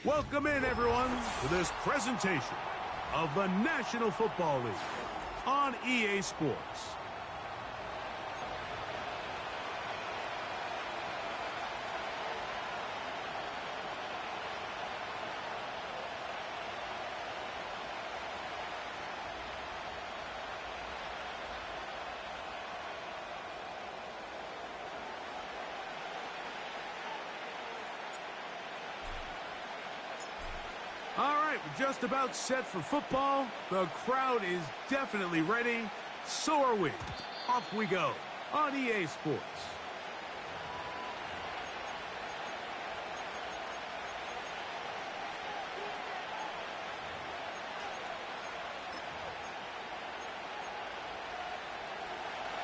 Welcome in, everyone, to this presentation of the National Football League on EA Sports. All right, we're just about set for football. The crowd is definitely ready. So are we. Off we go on EA Sports.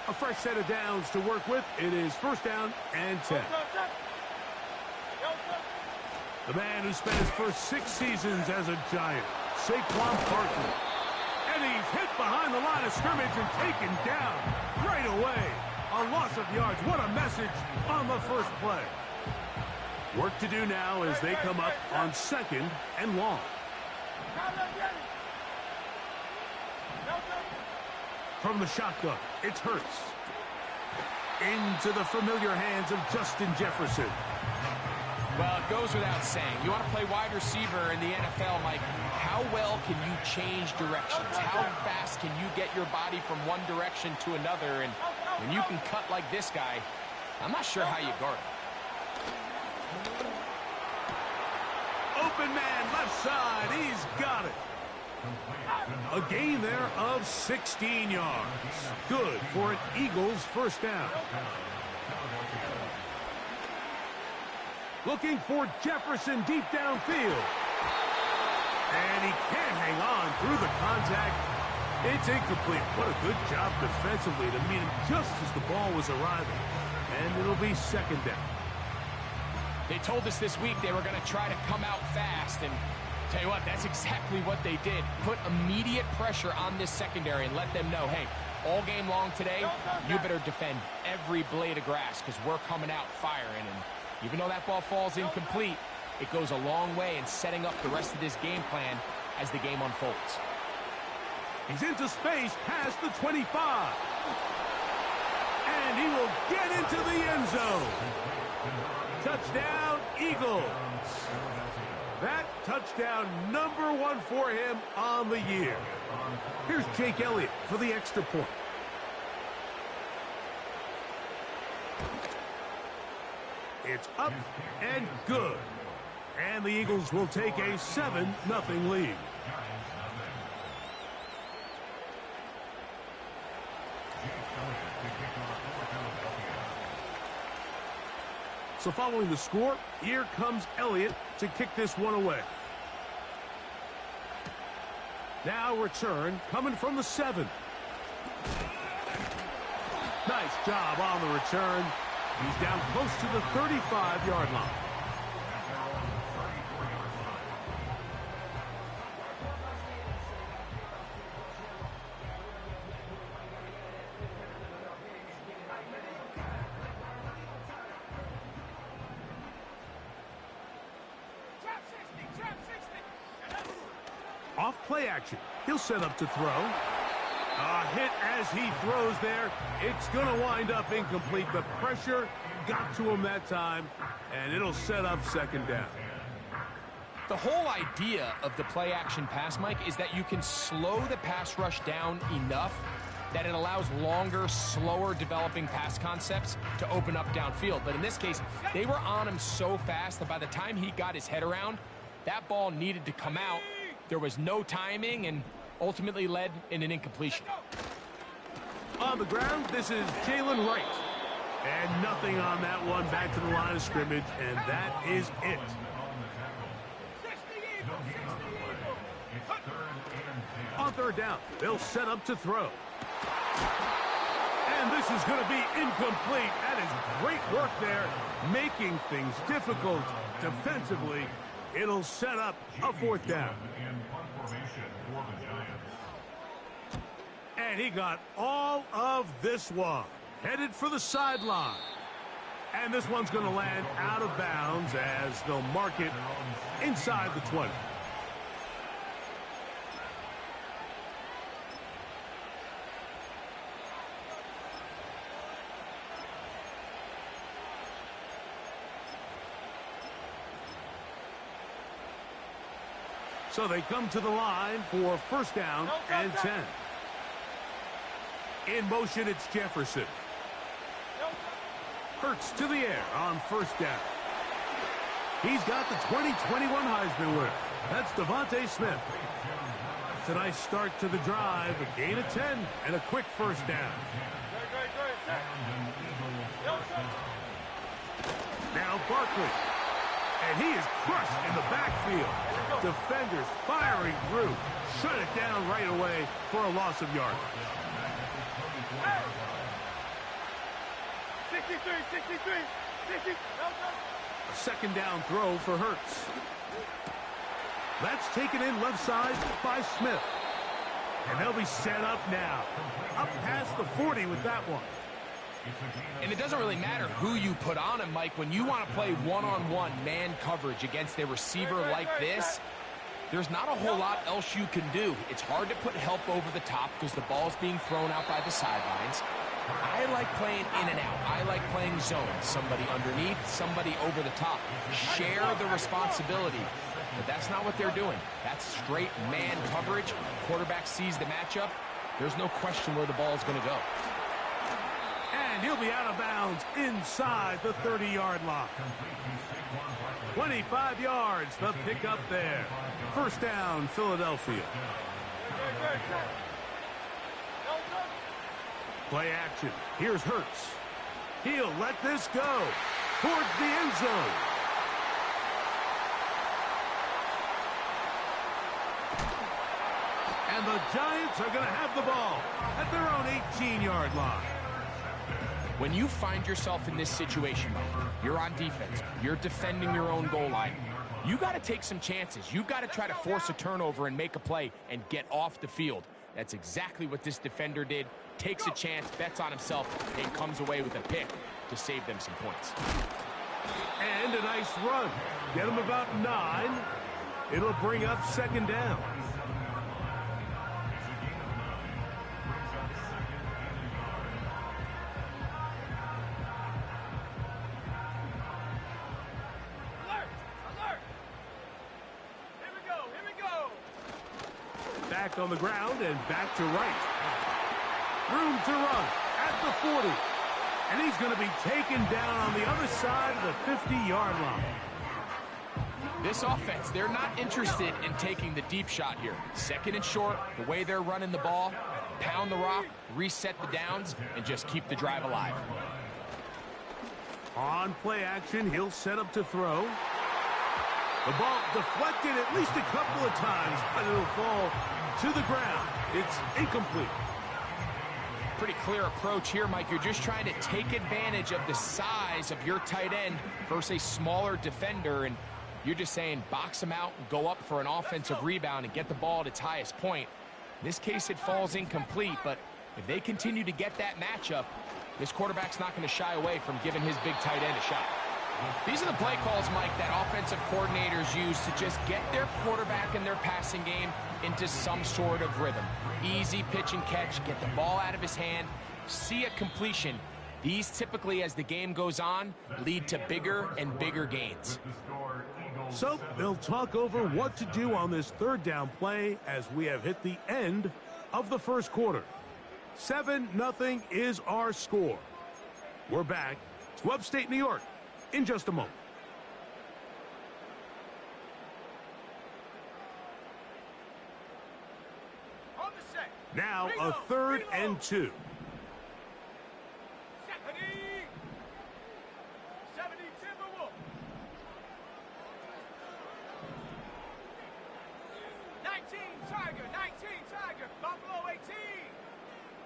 A fresh set of downs to work with. It is first down and 10. The man who spent his first 6 seasons as a Giant, Saquon Barkley. And he's hit behind the line of scrimmage and taken down right away. A loss of yards. What a message on the first play. Work to do now as they come up on 2nd and long. From the shotgun, it's Hurts. Into the familiar hands of Justin Jefferson. Well, it goes without saying. You want to play wide receiver in the NFL, Mike. How well can you change directions? How fast can you get your body from one direction to another? And when you can cut like this guy, I'm not sure how you guard him. Open man, left side. He's got it. A gain there of 16 yards. Good for an Eagles first down. Looking for Jefferson deep downfield. And he can't hang on through the contact. It's incomplete. What a good job defensively to meet him just as the ball was arriving. And it'll be 2nd down. They told us this week they were going to try to come out fast. And tell you what, that's exactly what they did. Put immediate pressure on this secondary and let them know, hey, all game long today, you better defend every blade of grass because we're coming out firing. And even though that ball falls incomplete, it goes a long way in setting up the rest of this game plan as the game unfolds. He's into space past the 25. And he will get into the end zone. Touchdown, Eagles. That touchdown number 1 for him on the year. Here's Jake Elliott for the extra point. It's up and good. And the Eagles will take a 7-0 lead. So following the score, here comes Elliott to kick this one away. Now return coming from the 7. Nice job on the return. He's down close to the 35-yard line. Off play action. He'll set up to throw. A hit as he throws there. It's going to wind up incomplete. The pressure got to him that time, and it'll set up 2nd down. The whole idea of the play action pass, Mike, is that you can slow the pass rush down enough that it allows longer, slower developing pass concepts to open up downfield. But in this case, they were on him so fast that by the time he got his head around, that ball needed to come out. There was no timing and ultimately led in an incompletion. On the ground, this is Jalen Wright. And nothing on that one, back to the line of scrimmage, and that is it. On 3rd down, they'll set up to throw. And this is going to be incomplete. That is great work there, making things difficult defensively. It'll set up a 4th down. And he got all of this one. Headed for the sideline. And this one's going to land out of bounds as they'll mark it inside the 20. So they come to the line for first down and 10. In motion, it's Jefferson. Hurts to the air on first down. He's got the 2021 Heisman winner. That's Devontae Smith. It's a nice start to the drive, a gain of 10, and a quick first down. Now Barkley. And he is crushed in the backfield. Defenders firing through. Shut it down right away for a loss of yardage. 63, 60. A second down throw for Hurts. That's taken in left side by Smith. And they'll be set up now. Up past the 40 with that one. And it doesn't really matter who you put on him, Mike. When you want to play one-on-one man coverage against a receiver like this, there's not a whole lot else you can do. It's hard to put help over the top because the ball's being thrown out by the sidelines. I like playing in and out. I like playing zone. Somebody underneath, somebody over the top. Share the responsibility. But that's not what they're doing. That's straight man coverage. Quarterback sees the matchup. There's no question where the ball is going to go. And he'll be out of bounds inside the 30-yard line. 25 yards, the pickup there. First down, Philadelphia. Play action. Here's Hurts. He'll let this go towards the end zone. And the Giants are going to have the ball at their own 18-yard line. When you find yourself in this situation, Mike, you're on defense, you're defending your own goal line, you got to take some chances. You've got to try to force a turnover and make a play and get off the field. That's exactly what this defender did. Takes a chance, bets on himself, and comes away with a pick to save them some points. And a nice run. Get him about 9. It'll bring up second down. Back on the ground and back to right. Room to run at the 40. And he's going to be taken down on the other side of the 50-yard line. This offense, they're not interested in taking the deep shot here. Second and short, the way they're running the ball, pound the rock, reset the downs, and just keep the drive alive. On play action, he'll set up to throw. The ball deflected at least a couple of times, but it'll fall to the ground. It's incomplete. Pretty clear approach here, Mike. You're just trying to take advantage of the size of your tight end versus a smaller defender, and you're just saying box him out and go up for an offensive rebound and get the ball at its highest point. In this case, it falls incomplete, but if they continue to get that matchup, this quarterback's not going to shy away from giving his big tight end a shot. These are the play calls, Mike, that offensive coordinators use to just get their quarterback and their passing game into some sort of rhythm. Easy pitch and catch, get the ball out of his hand, see a completion. These typically, as the game goes on, lead to bigger and bigger gains. So they'll talk over what to do on this third down play as we have hit the end of the first quarter. 7-0 is our score. We're back to upstate New York in just a moment. Now a 3rd and 2. 19 Tiger, Buffalo 18,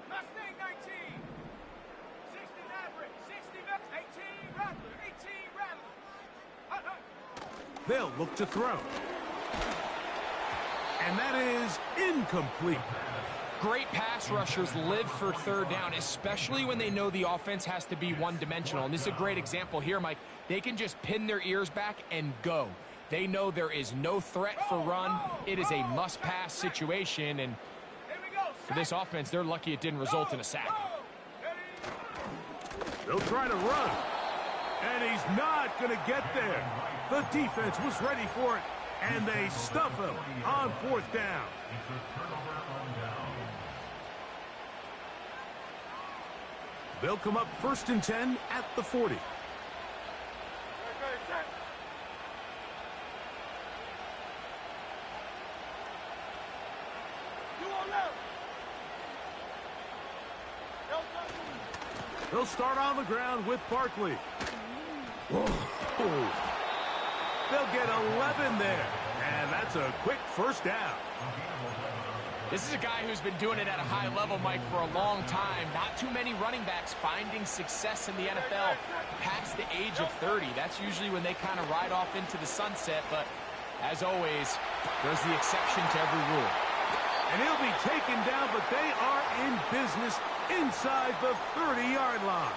Mustang 19, 60 Maverick, 60 Vex, 18 Rattler, 18 Rattler. They'll look to throw. And that is incomplete. Great pass rushers live for third down, especially when they know the offense has to be one-dimensional. And this is a great example here, Mike. They can just pin their ears back and go. They know there is no threat for run. It is a must-pass situation, and for this offense, they're lucky it didn't result in a sack. They'll try to run, and he's not going to get there. The defense was ready for it, and they stuff him on fourth down. They'll come up 1st and 10 at the 40. They'll start on the ground with Barkley. Whoa. They'll get 11 there, and that's a quick first down. This is a guy who's been doing it at a high level, Mike, for a long time. Not too many running backs finding success in the NFL past the age of 30. That's usually when they kind of ride off into the sunset, but as always, there's the exception to every rule. And he'll be taken down, but they are in business inside the 30-yard line.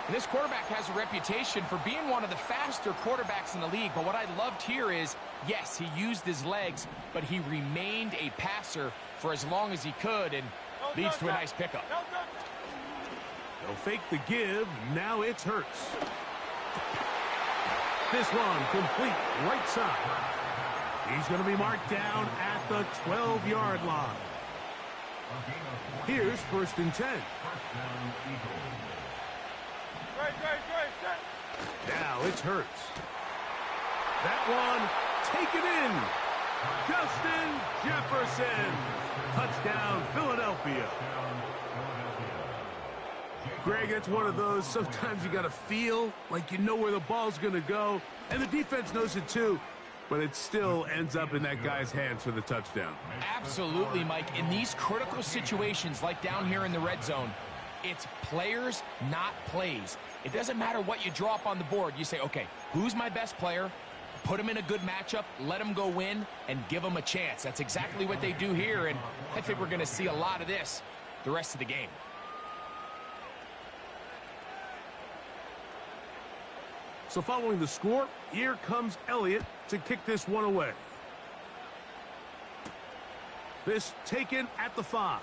And this quarterback has a reputation for being one of the faster quarterbacks in the league, but what I loved here is, yes, he used his legs, but he remained a passer for as long as he could, and leads to a nice pickup. They'll fake the give. Now it's Hurts. This one complete right side. He's going to be marked down at the 12-yard line. Here's 1st and 10. Now it's Hurts. That one taken in. Justin Jefferson. Touchdown, Philadelphia. Greg, it's one of those, sometimes you got to feel like you know where the ball's going to go, and the defense knows it too, but it still ends up in that guy's hands for the touchdown. Absolutely, Mike. In these critical situations, like down here in the red zone, it's players, not plays. It doesn't matter what you draw up on the board. You say, okay, who's my best player? Put him in a good matchup, let him go win, and give him a chance. That's exactly what they do here, and I think we're going to see a lot of this the rest of the game. So following the score, here comes Elliott to kick this one away. This taken at the 5.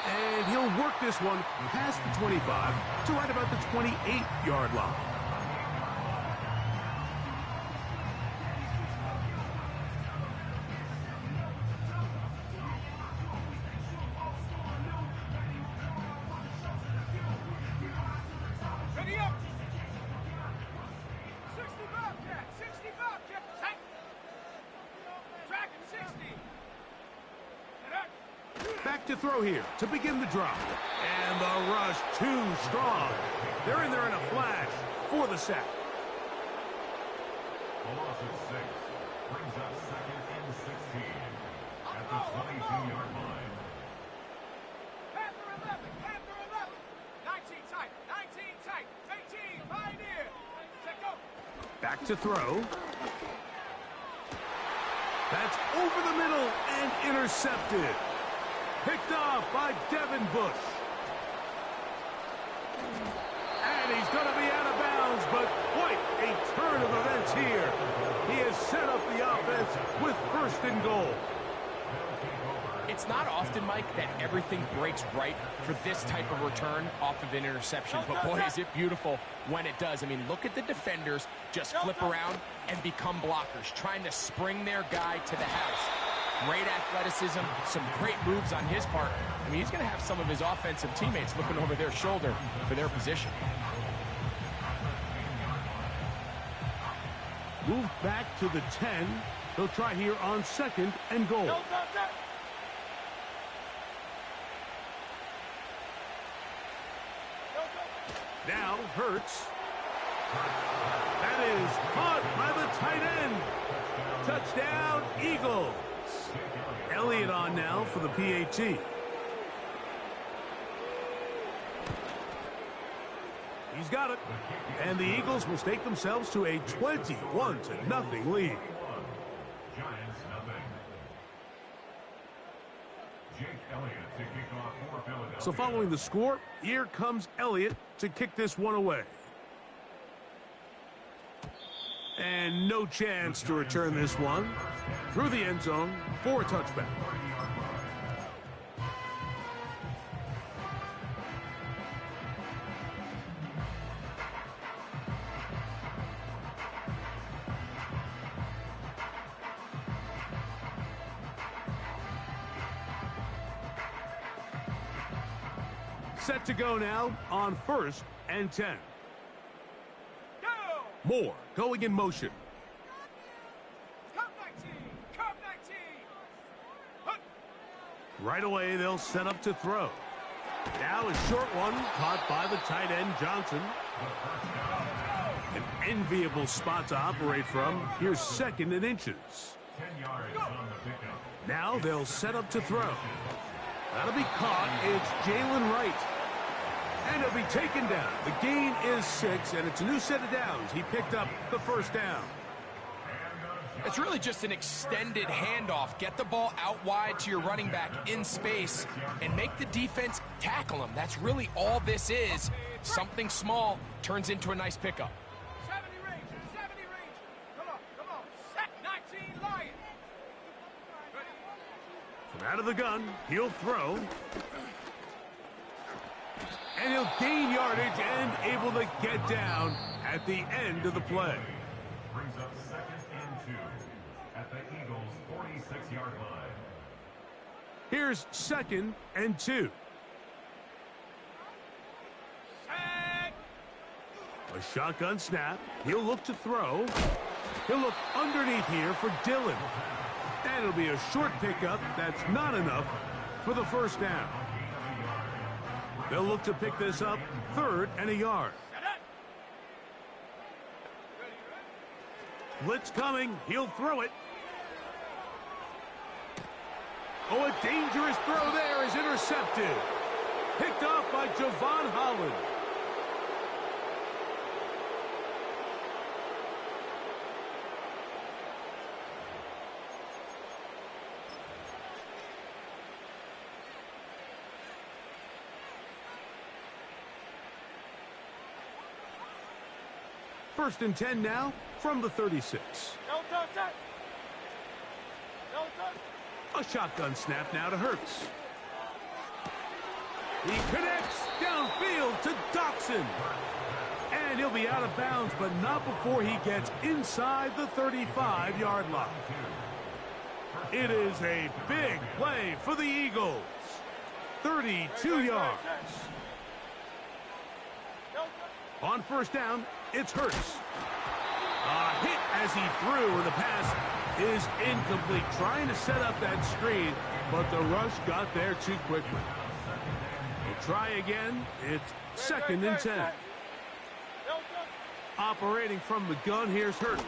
And he'll work this one past the 25 to right about the 28-yard line. Back to throw here to begin the drive. And the rush too strong. They're in there in a flash for the sack. A loss of 6 brings up 2nd and 16 at the 22-yard line. Panther 11, Panther 11. 19 tight, 19 tight, 18, Pioneer. Set go. Back to throw. That's over the middle and intercepted. Picked off by Devin Bush. And he's going to be out of bounds, but quite a turn of events here. He has set up the offense with 1st and goal. It's not often, Mike, that everything breaks right for this type of return off of an interception. But, boy, is it beautiful when it does. I mean, look at the defenders just flip around and become blockers, trying to spring their guy to the house. Great athleticism, some great moves on his part. I mean, he's going to have some of his offensive teammates looking over their shoulder for their position. Moved back to the 10. They'll try here on 2nd and goal. Now Hurts. That is caught by the tight end. Touchdown, Eagles. Elliott on now for the PAT. He's got it. And the Eagles will stake themselves to a 21-0 lead. Giants nothing. Elliott to kick off for Philadelphia. So following the score, here comes Elliott to kick this one away. And no chance to return this one through the end zone for a touchback. Set to go now on 1st and 10. Go! Moore going in motion. Come 19! Come 19! Hunt! Right away, they'll set up to throw. Now a short one caught by the tight end, Johnson. An enviable spot to operate from. Here's 2nd and inches. 10 yards on the pickup. Now they'll set up to throw. That'll be caught. It's Jalen Wright. And he'll be taken down. The gain is 6, and it's a new set of downs. He picked up the 1st down. It's really just an extended handoff. Get the ball out wide to your running back in space and make the defense tackle him. That's really all this is. Something small turns into a nice pickup. 70 range! 70 range! Come on! Set 19 Lion! From out of the gun, he'll throw. And he'll gain yardage and able to get down at the end of the play. Brings up 2nd and 2 at the Eagles' 46-yard line. Here's 2nd and 2. Set! A shotgun snap. He'll look to throw. He'll look underneath here for Dillon. And it'll be a short pickup. That's not enough for the 1st down. They'll look to pick this up 3rd and a yard. Set it! Blitz coming. He'll throw it. Oh, a dangerous throw there is intercepted. Picked off by Javon Holland. First and 10 now from the 36. No touch it! No touch! A shotgun snap now to Hurts. He connects downfield to Doxson. And he'll be out of bounds, but not before he gets inside the 35-yard line. It is a big play for the Eagles. 32 yards. On 1st down, it's Hurts. A hit as he threw, and the pass is incomplete. Trying to set up that screen, but the rush got there too quickly. We'll try again. It's 2nd and 10. Operating from the gun, here's Hurts.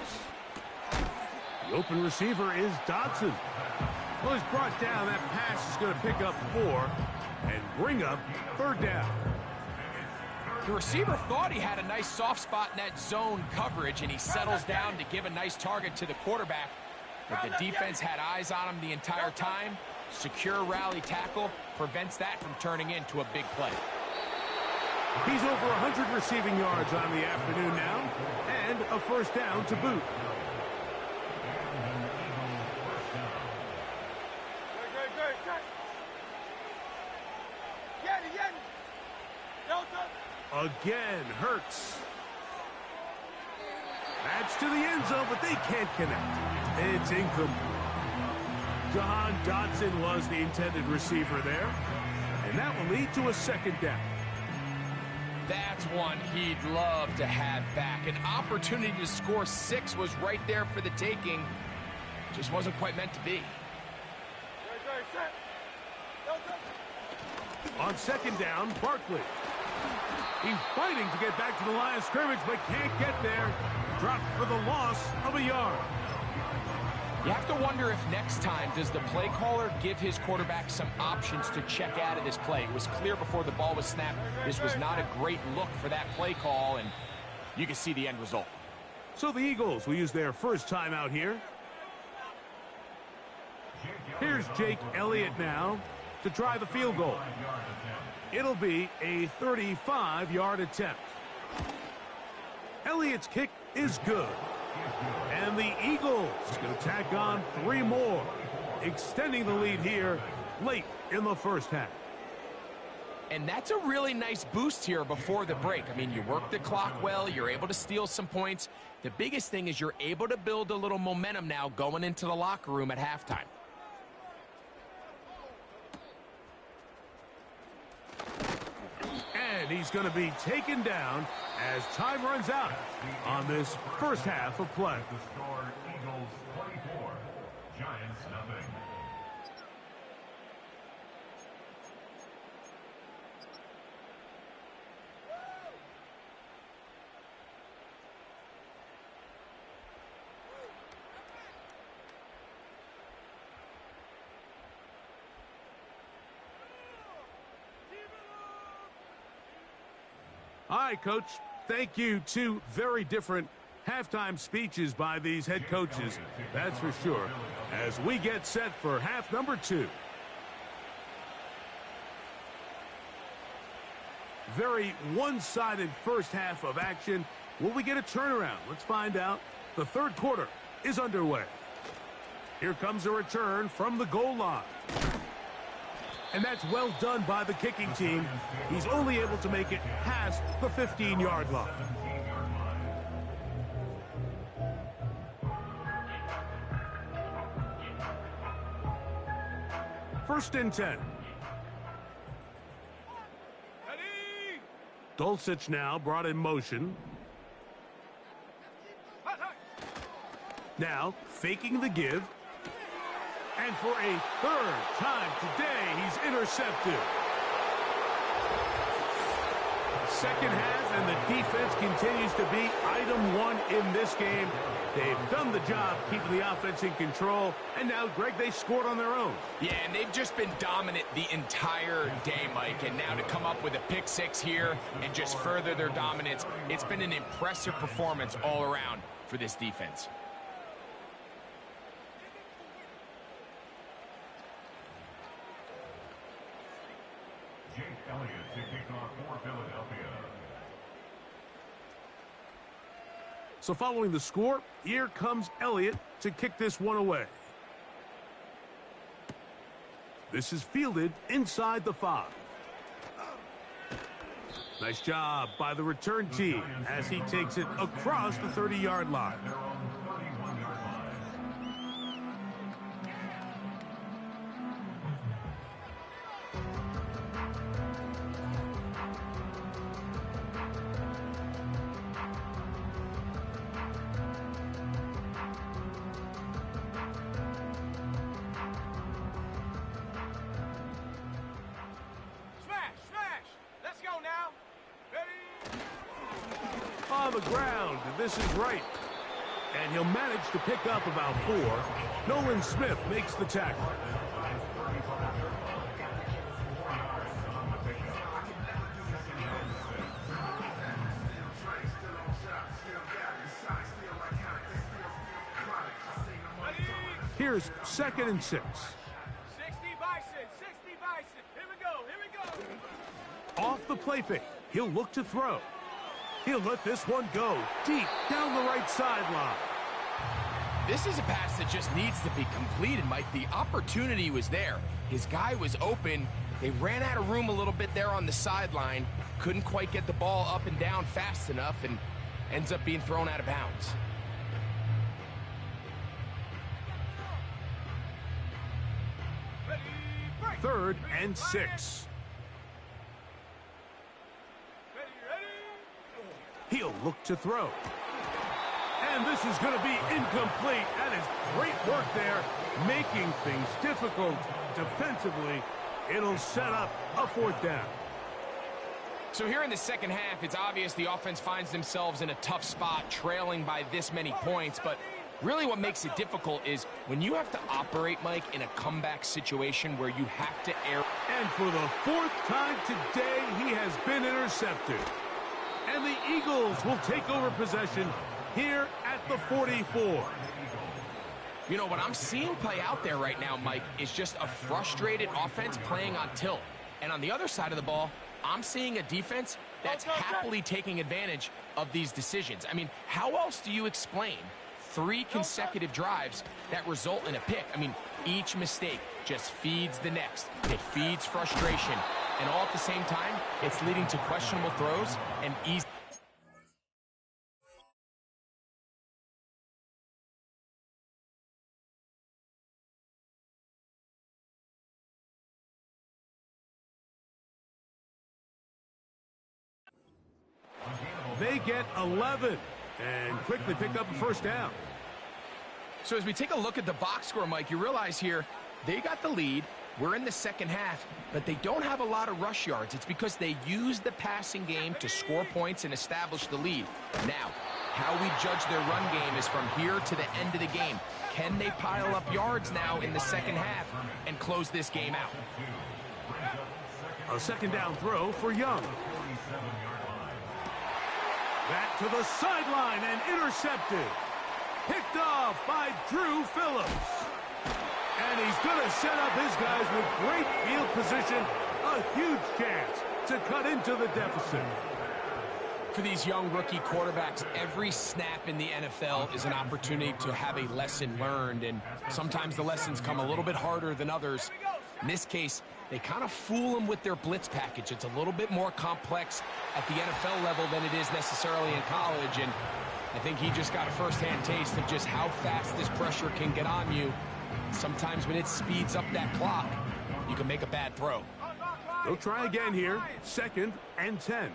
The open receiver is Dodson. Well, he's brought down. That pass is going to pick up 4 and bring up 3rd down. The receiver thought he had a nice soft spot in that zone coverage, and he settles down to give a nice target to the quarterback. But the defense had eyes on him the entire time. Secure rally tackle prevents that from turning into a big play. He's over 100 receiving yards on the afternoon now, and a 1st down to boot. Again, Hurts. That's to the end zone, but they can't connect. It's incomplete. Jahan Dotson was the intended receiver there, and that will lead to a 2nd down. That's one he'd love to have back. An opportunity to score 6 was right there for the taking. Just wasn't quite meant to be. On 2nd down, Barkley. He's fighting to get back to the line of scrimmage, but can't get there. Dropped for the loss of a yard. You have to wonder if next time does the play caller give his quarterback some options to check out of this play. It was clear before the ball was snapped this was not a great look for that play call, and you can see the end result. So the Eagles will use their first time out here. Here's Jake Elliott now. to try the field goal. It'll be a 35-yard attempt. Elliott's kick is good. And the Eagles going to tack on 3 more, extending the lead here late in the first half. And that's a really nice boost here before the break. I mean, you work the clock well, you're able to steal some points. The biggest thing is you're able to build a little momentum now going into the locker room at halftime. And he's going to be taken down as time runs out on this first half of play. The score, Eagles 24, Giants nothing. All right, Coach, thank you. 2 very different halftime speeches by these head coaches, that's for sure, as we get set for half number 2. Very one-sided first half of action. Will we get a turnaround? Let's find out. The third quarter is underway. Here comes a return from the goal line. And that's well done by the kicking team. He's only able to make it past the 15-yard line. First and 10. Dulcich now brought in motion. Now faking the give. And for a third time today, he's intercepted. Second half, and the defense continues to be item 1 in this game. They've done the job keeping the offense in control. And now, Greg, they scored on their own. Yeah, and they've just been dominant the entire day, Mike. And now to come up with a pick 6 here and just further their dominance, it's been an impressive performance all around for this defense. Elliott to kick off for Philadelphia. So following the score, here comes Elliott to kick this one away. This is fielded inside the 5. Nice job by the return team as he takes it across the 30-yard line. On the ground, this is right. And he'll manage to pick up about 4. Nolan Smith makes the tackle. Here's 2nd and 6. 60 Bison, 60 Bison. Here we go, here we go. Off the play fake, he'll look to throw. He'll let this one go deep down the right sideline. This is a pass that just needs to be completed, Mike. The opportunity was there. His guy was open. They ran out of room a little bit there on the sideline. Couldn't quite get the ball up and down fast enough and ends up being thrown out of bounds. Third and 6. He'll look to throw. And this is going to be incomplete. That is great work there, making things difficult defensively. It'll set up a 4th down. So here in the second half, it's obvious the offense finds themselves in a tough spot, trailing by this many points. But really what makes it difficult is when you have to operate, Mike, in a comeback situation where you have to air. And for the 4th time today, he has been intercepted. And the Eagles will take over possession here at the 44. You know, what I'm seeing play out there right now, Mike, is just a frustrated offense playing on tilt. And on the other side of the ball, I'm seeing a defense that's happily taking advantage of these decisions. I mean, how else do you explain 3 consecutive drives that result in a pick? I mean, each mistake just feeds the next. It feeds frustration. And all at the same time, it's leading to questionable throws and easy. They get 11 and quickly pick up a first down. So as we take a look at the box score, Mike, you realize here they got the lead. We're in the second half, but they don't have a lot of rush yards. It's because they use the passing game to score points and establish the lead. Now, how we judge their run game is from here to the end of the game. Can they pile up yards now in the second half and close this game out? A second down throw for Young. Back to the sideline and intercepted. Picked off by Drew Phillips. And he's going to set up his guys with great field position. A huge chance to cut into the deficit. For these young rookie quarterbacks, every snap in the NFL is an opportunity to have a lesson learned. And sometimes the lessons come a little bit harder than others. In this case, they kind of fool them with their blitz package. It's a little bit more complex at the NFL level than it is necessarily in college. And I think he just got a first-hand taste of just how fast this pressure can get on you. Sometimes when it speeds up that clock, you can make a bad throw. They'll try again here. 2nd and 10.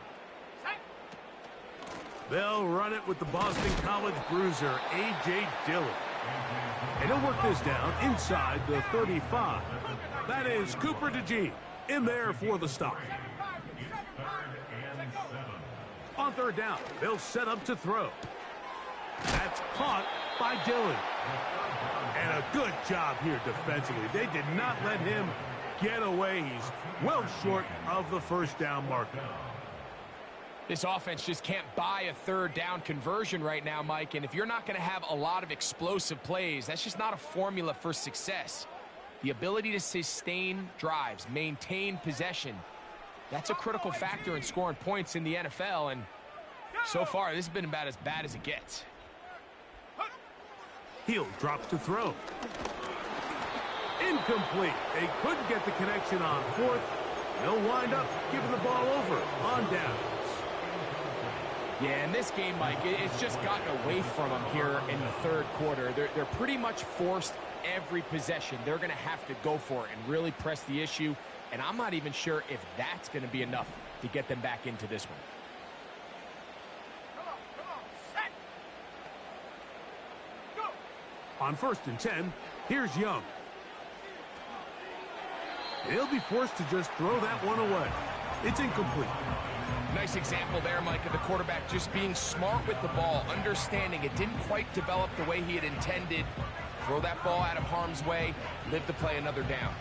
They'll run it with the Boston College bruiser, A.J. Dillon. And he'll work this down inside the 35. That is Cooper DeJean in there for the stop. On 3rd down, they'll set up to throw. That's caught by Dillon. And a good job here defensively. They did not let him get away. He's well short of the first down marker. This offense just can't buy a 3rd down conversion right now, Mike. And if you're not going to have a lot of explosive plays, that's just not a formula for success. The ability to sustain drives, maintain possession, that's a critical factor in scoring points in the NFL. And so far, this has been about as bad as it gets. Hill drops to throw. Incomplete. They couldn't get the connection on 4th. They'll wind up giving the ball over on downs. Yeah, in this game, Mike, it's just gotten away from them here in the 3rd quarter. They're pretty much forced every possession. They're going to have to go for it and really press the issue. And I'm not even sure if that's going to be enough to get them back into this one. On 1st and 10, here's Young. He'll be forced to just throw that one away. It's incomplete. Nice example there, Mike, of the quarterback just being smart with the ball, understanding it didn't quite develop the way he had intended. Throw that ball out of harm's way, live to play another down.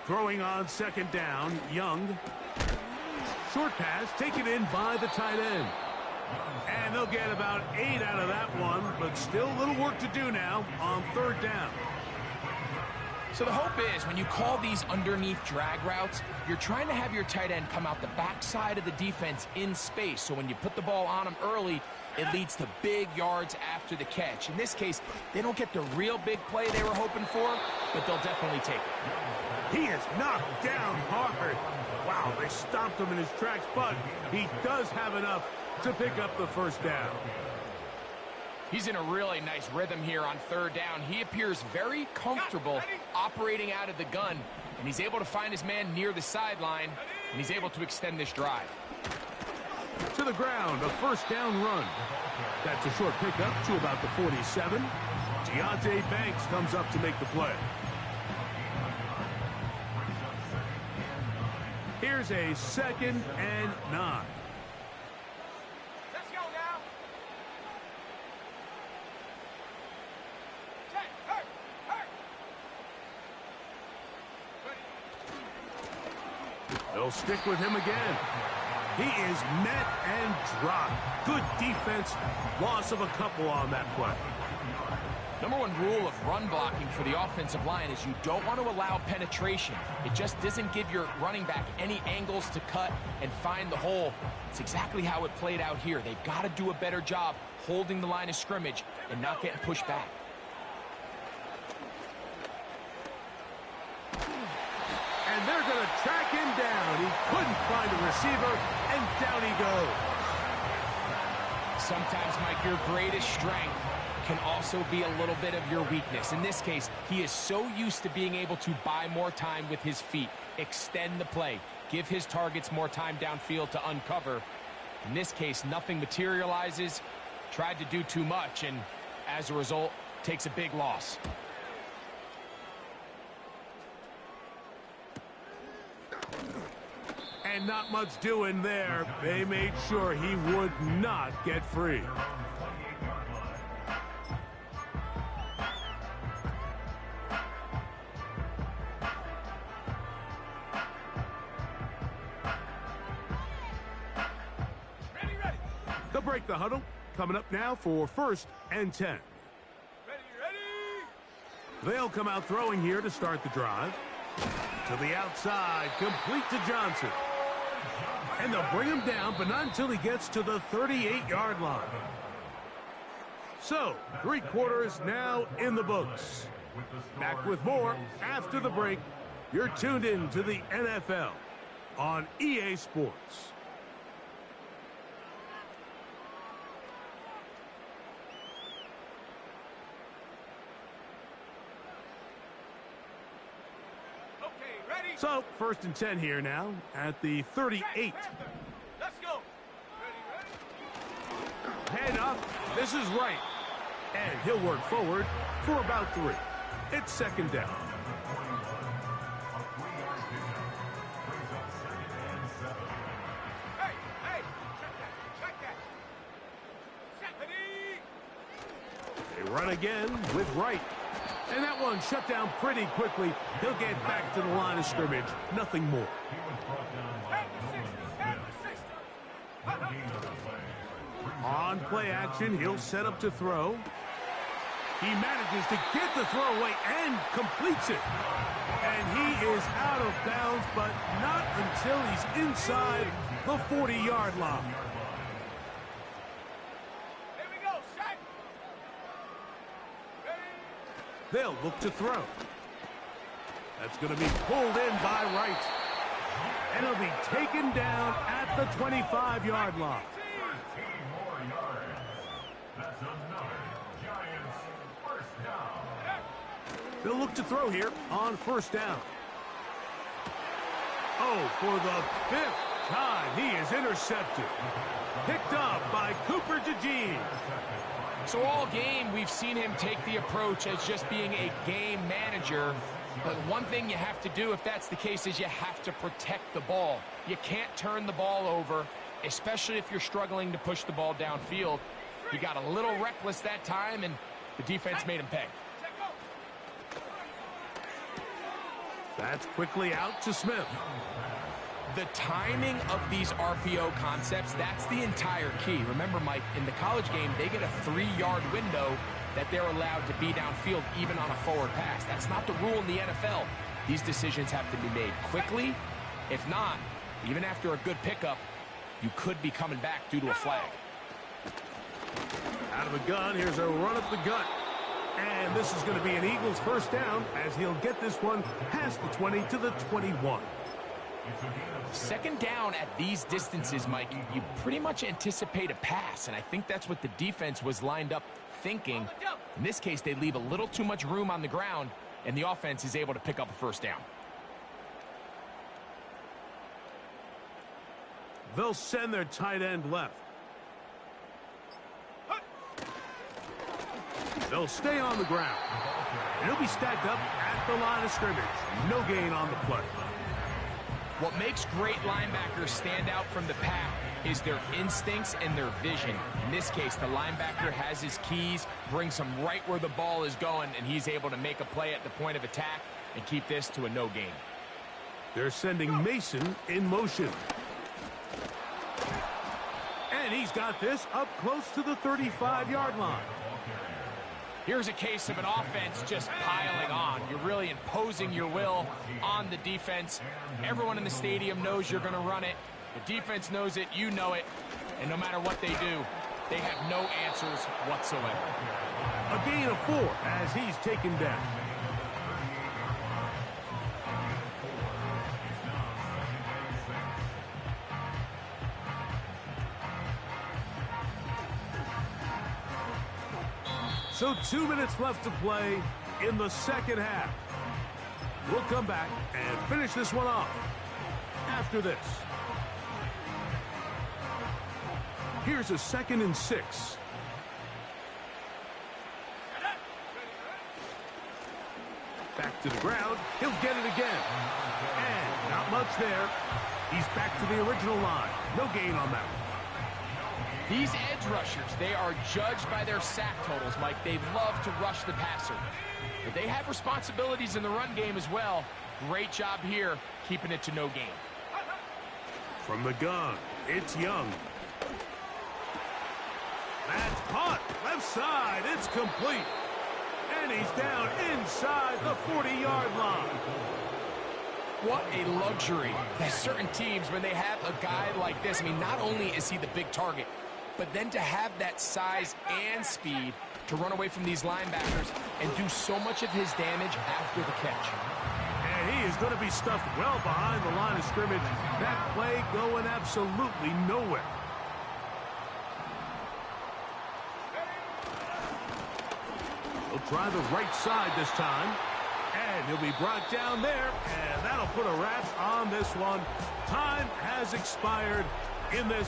Throwing on 2nd down, Young. Short pass taken in by the tight end. And they'll get about 8 out of that one, but still a little work to do now on 3rd down. So the hope is when you call these underneath drag routes, you're trying to have your tight end come out the backside of the defense in space. So when you put the ball on him early, it leads to big yards after the catch. In this case, they don't get the real big play they were hoping for, but they'll definitely take it. He is knocked down hard. Wow, they stopped him in his tracks, but he does have enough to pick up the first down. He's in a really nice rhythm here on 3rd down. He appears very comfortable operating out of the gun, and he's able to find his man near the sideline, and he's able to extend this drive. To the ground, a 1st down run. That's a short pickup to about the 47. Deontay Banks comes up to make the play. Here's a 2nd and 9. Let's go now. Check. Hurt. They'll stick with him again. He is met and dropped. Good defense. Loss of a couple on that play. Number one rule of run blocking for the offensive line is you don't want to allow penetration. It just doesn't give your running back any angles to cut and find the hole. It's exactly how it played out here. They've got to do a better job holding the line of scrimmage and not getting pushed back. And they're going to track him down. He couldn't find a receiver, and down he goes. Sometimes, Mike, your greatest strength can also be a little bit of your weakness. In this case, he is so used to being able to buy more time with his feet, extend the play, give his targets more time downfield to uncover. In this case, nothing materializes, tried to do too much, and as a result, takes a big loss. And not much doing there. They made sure he would not get free. They'll break the huddle. Coming up now for 1st and 10. Ready. They'll come out throwing here to start the drive. To the outside, complete to Johnson. And they'll bring him down, but not until he gets to the 38-yard line. So, 3 quarters now in the books. Back with more after the break. You're tuned in to the NFL on EA Sports. So, 1st and 10 here now at the 38. Let's go. Ready. Head up. This is right. And he'll work forward for about 3. It's 2nd down. Hey, check that. Ready. They run again with Wright. And that one shut down pretty quickly. He'll get back to the line of scrimmage. Nothing more. On play action, he'll set up to throw. He manages to get the throw away and completes it. And he is out of bounds, but not until he's inside the 40-yard line. They'll look to throw. That's going to be pulled in by Wright. And it'll be taken down at the 25-yard line. 13 more yards. That's another Giants first down. They'll look to throw here on 1st down. Oh, for the 5th time, he is intercepted. Picked up by Cooper DeJean. So all game, we've seen him take the approach as just being a game manager. But one thing you have to do if that's the case is you have to protect the ball. You can't turn the ball over, especially if you're struggling to push the ball downfield. He got a little reckless that time, and the defense made him pay. That's quickly out to Smith. The timing of these RPO concepts, that's the entire key. Remember, Mike, in the college game, they get a 3-yard window that they're allowed to be downfield even on a forward pass. That's not the rule in the NFL. These decisions have to be made quickly. If not, even after a good pickup, you could be coming back due to a flag. Out of the gun, here's a run up the gut. And this is going to be an Eagles 1st down as he'll get this one past the 20 to the 21. 2nd down at these distances, Mike, you pretty much anticipate a pass, and I think that's what the defense was lined up thinking. In this case, they leave a little too much room on the ground, and the offense is able to pick up a 1st down. They'll send their tight end left. They'll stay on the ground. And he'll be stacked up at the line of scrimmage. No gain on the play. What makes great linebackers stand out from the pack is their instincts and their vision. In this case, the linebacker has his keys, brings him right where the ball is going, and he's able to make a play at the point of attack and keep this to a no gain. They're sending Mason in motion. And he's got this up close to the 35-yard line. Here's a case of an offense just piling on. You're really imposing your will on the defense. Everyone in the stadium knows you're going to run it. The defense knows it, you know it. And no matter what they do, they have no answers whatsoever. A gain of 4 as he's taken down. So 2 minutes left to play in the second half. We'll come back and finish this one off after this. Here's a 2nd and 6. Back to the ground. He'll get it again. And not much there. He's back to the original line. No gain on that one. These edge rushers, they are judged by their sack totals, Mike. They love to rush the passer. But they have responsibilities in the run game as well. Great job here, keeping it to no gain. From the gun, it's Young. That's caught. Left side, it's complete. And he's down inside the 40-yard line. What a luxury that certain teams, when they have a guy like this, I mean, not only is he the big target, but then to have that size and speed to run away from these linebackers and do so much of his damage after the catch. And he is going to be stuffed well behind the line of scrimmage. That play going absolutely nowhere. He'll try the right side this time. And he'll be brought down there. And that'll put a wrap on this one. Time has expired in this